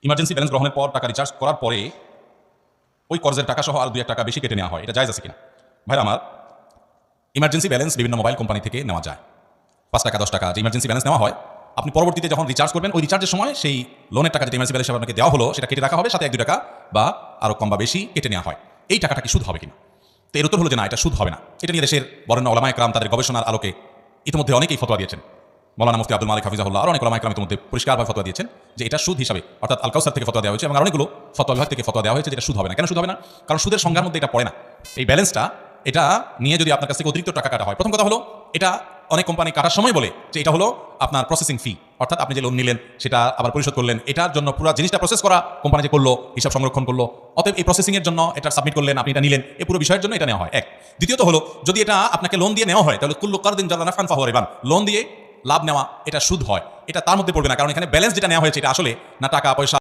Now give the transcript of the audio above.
Emergency balance গ্রহণের পর টাকা রিচার্জ করার পরে ওই কর্জের টাকা সহ আর 2-1 টাকা বেশি কেটে নেওয়া হয়, এটা জায়েজ আছে কিনা? ভাইরা আমার, ইমার্জেন্সি ব্যালেন্স বিভিন্ন মোবাইল কোম্পানি থেকে নেওয়া যায়। 5 টাকা 10 টাকা যে ইমার্জেন্সি ব্যালেন্স নেওয়া হয়, আপনি পরবর্তীতে যখন রিচার্জ করবেন ওই রিচার্জের সময় সেই লোনের টাকা যেটা ইমার্জেন্সি ব্যালেন্স আপনাকে দেওয়া হলো সেটা কেটে রাখা হবে, সাথে 1-2 টাকা বা আরও কম বা বেশি কেটে নেওয়া হয়। এই টাকাটা কি সুদ হবে কিনা? তো এর উত্তর হলো যে না, এটা সুদ হবে না। এটা নিয়ে দেশের বরেণ্য ওলামায়ে কেরাম তাদের গবেষণার আলোকে ইতিমধ্যে অনেকেই ফতোয়া দিয়েছেন। মৌলানা মুফতি আব্দুল মালিক হাফিজাহুল্লাহ আর অনেক ওলামায়ে কেরাম ইতিমধ্যে পরিষ্কারভাবে ফতোয়া দিয়েছেন যে এটা সুদ হিসাবে, অর্থাৎ আল কাউসার থেকে ফতোয়া দেওয়া হয়েছে এবং অনেকগুলো ফতোয়া বিভাগ থেকে ফতোয়া দেওয়া হয়েছে যে এটা সুদ হবে না। কেন সুদ হবে না? কারণ সুদের সংজ্ঞার মধ্যে এটা পড়ে না। এই ব্যালেন্সটা এটা নিয়ে যদি আপনার কাছ থেকে অতিরিক্ত টাকা কাটা হয়, প্রথম কথা হলো এটা অনেক কোম্পানি কাটার সময় বলে যে এটা হলো আপনার প্রসেসিং ফি, অর্থাৎ আপনি যে লোন নিলেন সেটা আবার পরিশোধ করলেন, এটার জন্য পুরো জিনিসটা প্রসেস করা কোম্পানি যে করলো, হিসাব সংরক্ষণ করলো, অতএব এই প্রসেসিংয়ের জন্য এটা সাবমিট করলেন, আপনি এটা নিলেন, এই পুরো বিষয়ের জন্য এটা নেওয়া হয় এক। দ্বিতীয়ত হলো যদি এটা আপনাকে লোন দিয়ে নেওয়া হয় তাহলে কুল্লু কারদিন জাল্লা নাফআন ফাহুয়া রিবান, লোন দিয়ে লাভ নেওয়া এটা সুদ হয়, এটা তার মধ্যে পড়বে না। কারণ এখানে ব্যালেন্স যেটা নেওয়া হয়েছে এটা আসলে না টাকা পয়সা